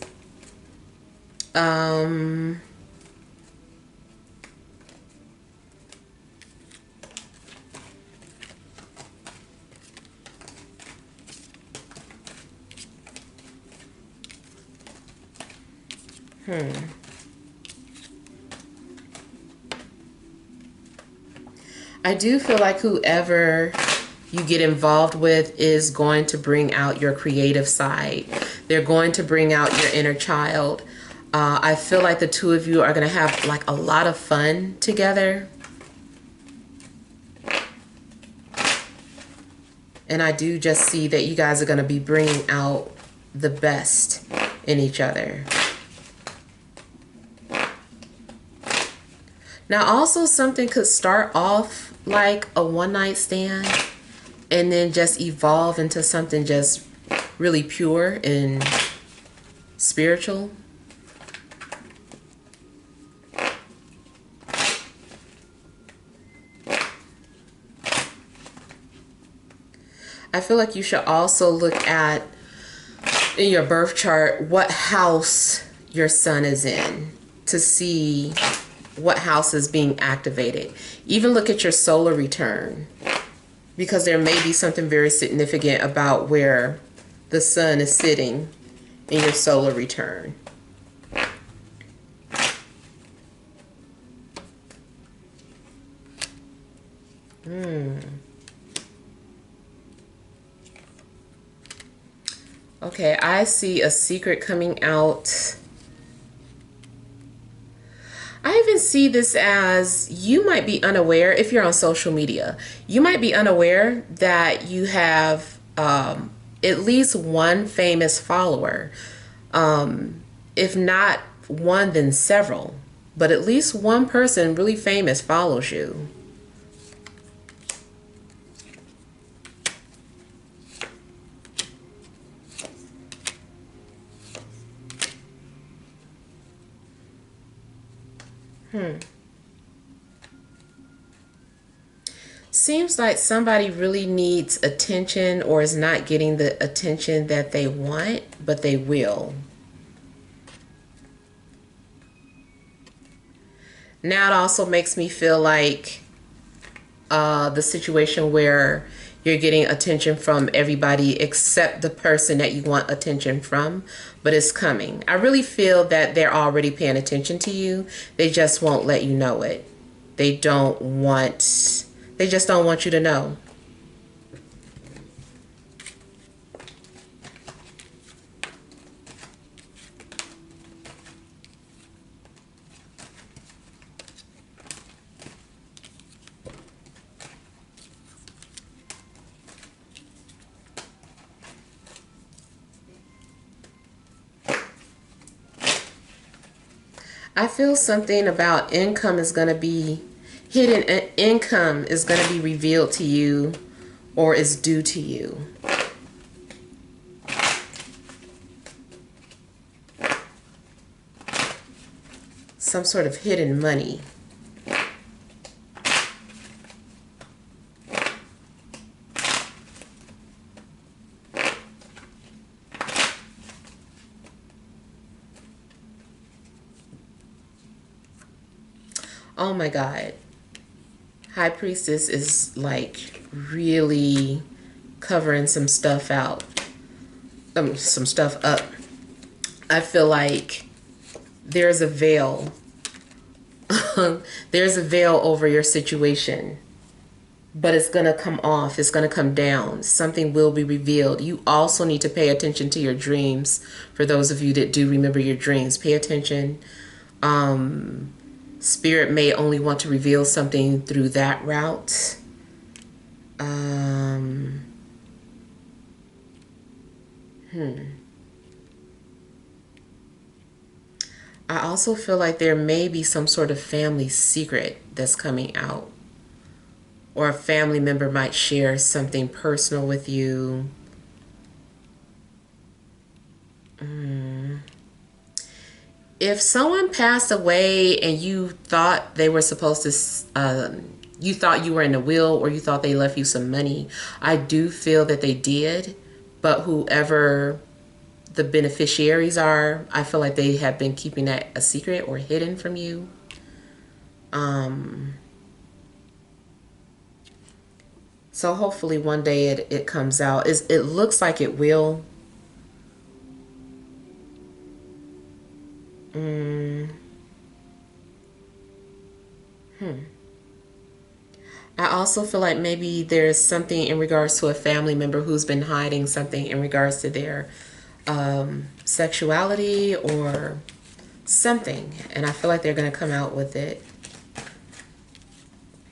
I do feel like whoever you get involved with is going to bring out your creative side. They're going to bring out your inner child. I feel like the two of you are going to have like a lot of fun together. And I do just see that you guys are going to be bringing out the best in each other. Now also something could start off like a one-night stand and then just evolve into something just really pure and spiritual. I feel like you should also look at in your birth chart what house your sun is in to see what house is being activated. Even look at your solar return, because there may be something very significant about where the sun is sitting in your solar return. Okay, I see a secret coming out. I even see this as you might be unaware, if you're on social media, you might be unaware that you have at least one famous follower. If not one, then several. But at least one person really famous follows you. Seems like somebody really needs attention or is not getting the attention that they want, but they will. Now it also makes me feel like the situation where you're getting attention from everybody except the person that you want attention from, but it's coming. I really feel that they're already paying attention to you. They just won't let you know it. They just don't want you to know. I feel something about income is going to be hidden. Income is going to be revealed to you or is due to you. Some sort of hidden money. Oh my God. High Priestess is like really covering some stuff out. Some stuff up. I feel like there's a veil. There's a veil over your situation. But it's going to come off. It's going to come down. Something will be revealed. You also need to pay attention to your dreams. For those of you that do remember your dreams, pay attention. Spirit may only want to reveal something through that route. I also feel like there may be some sort of family secret that's coming out. Or a family member might share something personal with you. If someone passed away and you thought they were supposed to, you thought you were in a will or you thought they left you some money, I do feel that they did. But whoever the beneficiaries are, I feel like they have been keeping that a secret or hidden from you. So hopefully one day it comes out. It looks like it will. I also feel like maybe there's something in regards to a family member who's been hiding something in regards to their sexuality or something. And I feel like they're going to come out with it.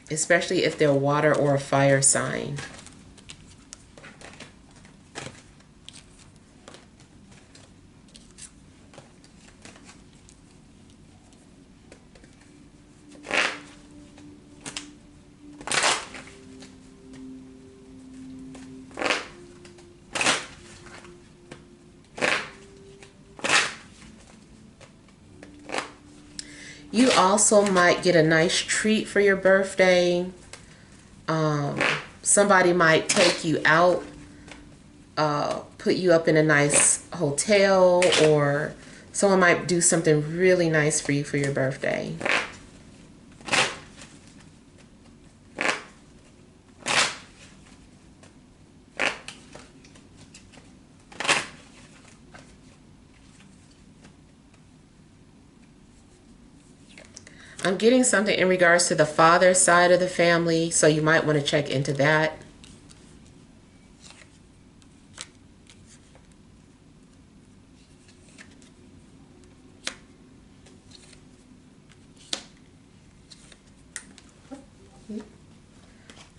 Especially if they're water or a fire sign. You also might get a nice treat for your birthday. Somebody might take you out, put you up in a nice hotel, or someone might do something really nice for you for your birthday. I'm getting something in regards to the father side of the family, so you might want to check into that.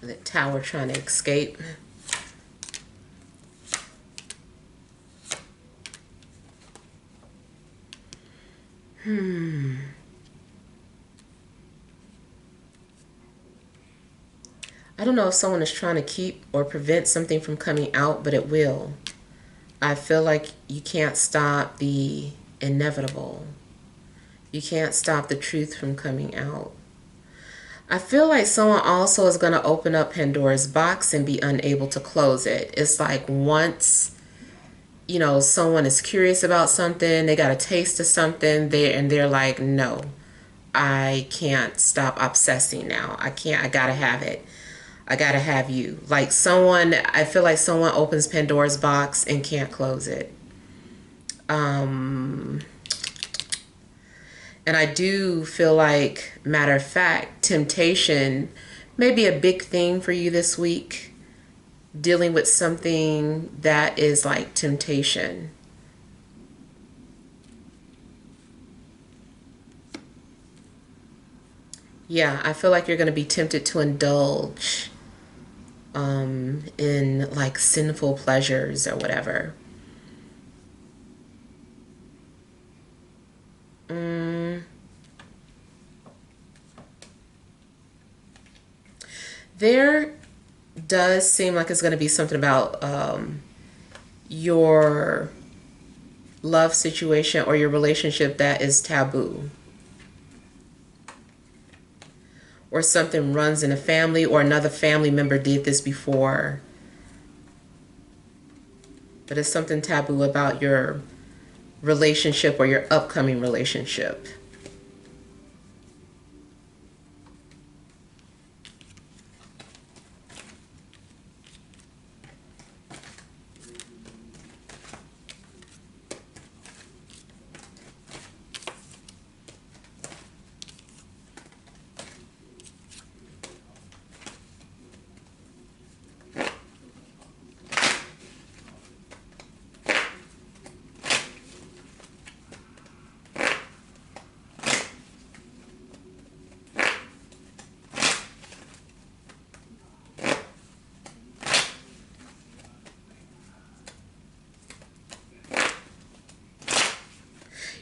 The tower trying to escape. I don't know if someone is trying to keep or prevent something from coming out, but it will. I feel like you can't stop the inevitable. You can't stop the truth from coming out. I feel like someone also is going to open up Pandora's box and be unable to close it. It's like once, you know, someone is curious about something, they got a taste of something, they're like, no, I can't stop obsessing now. I can't, I gotta have it. I gotta have you. Like someone, I feel like someone opens Pandora's box and can't close it. And I do feel like, matter of fact, temptation may be a big thing for you this week. Dealing with something that is like temptation. Yeah, I feel like you're going to be tempted to indulge in like sinful pleasures or whatever. There does seem like it's going to be something about your love situation or your relationship that is taboo. Or something runs in a family, or another family member did this before. But it's something taboo about your relationship or your upcoming relationship.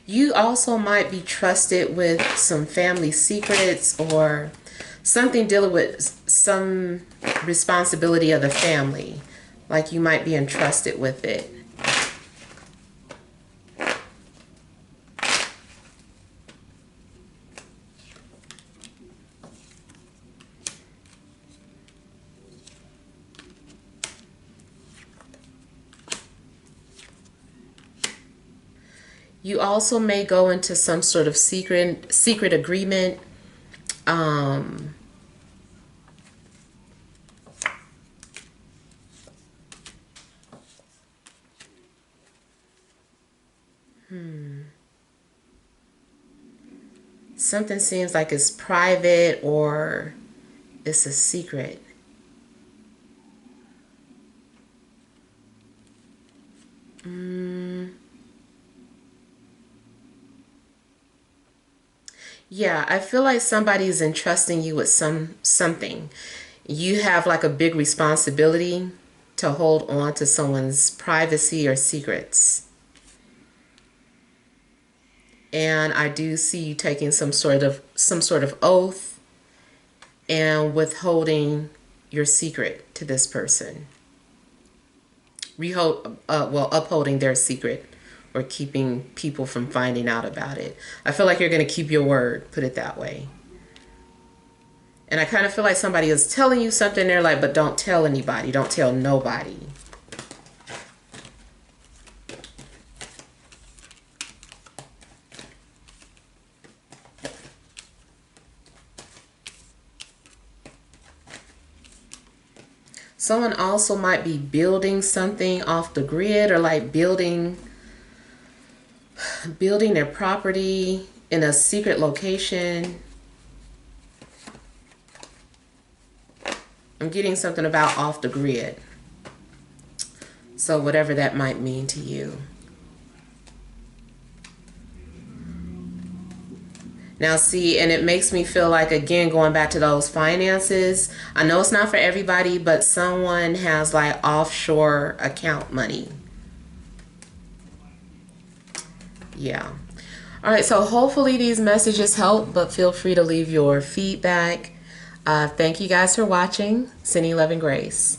You also might be trusted with some family secrets or something dealing with some responsibility of the family. Like you might be entrusted with it. You also may go into some sort of secret agreement. Um, Something seems like it's private or it's a secret. Yeah, I feel like somebody's entrusting you with something. You have like a big responsibility to hold on to someone's privacy or secrets. And I do see you taking some sort of oath and withholding your secret to this person. Upholding their secret or keeping people from finding out about it. I feel like you're going to keep your word, put it that way. And I kind of feel like somebody is telling you something, they're like, but don't tell anybody, don't tell nobody. Someone also might be building something off the grid or like building their property in a secret location. I'm getting something about off the grid. So whatever that might mean to you. Now see, and it makes me feel like, again, going back to those finances, I know it's not for everybody, but someone has like offshore account money. Yeah. All right, so hopefully these messages help, but feel free to leave your feedback. Thank you guys for watching. Sending love and grace.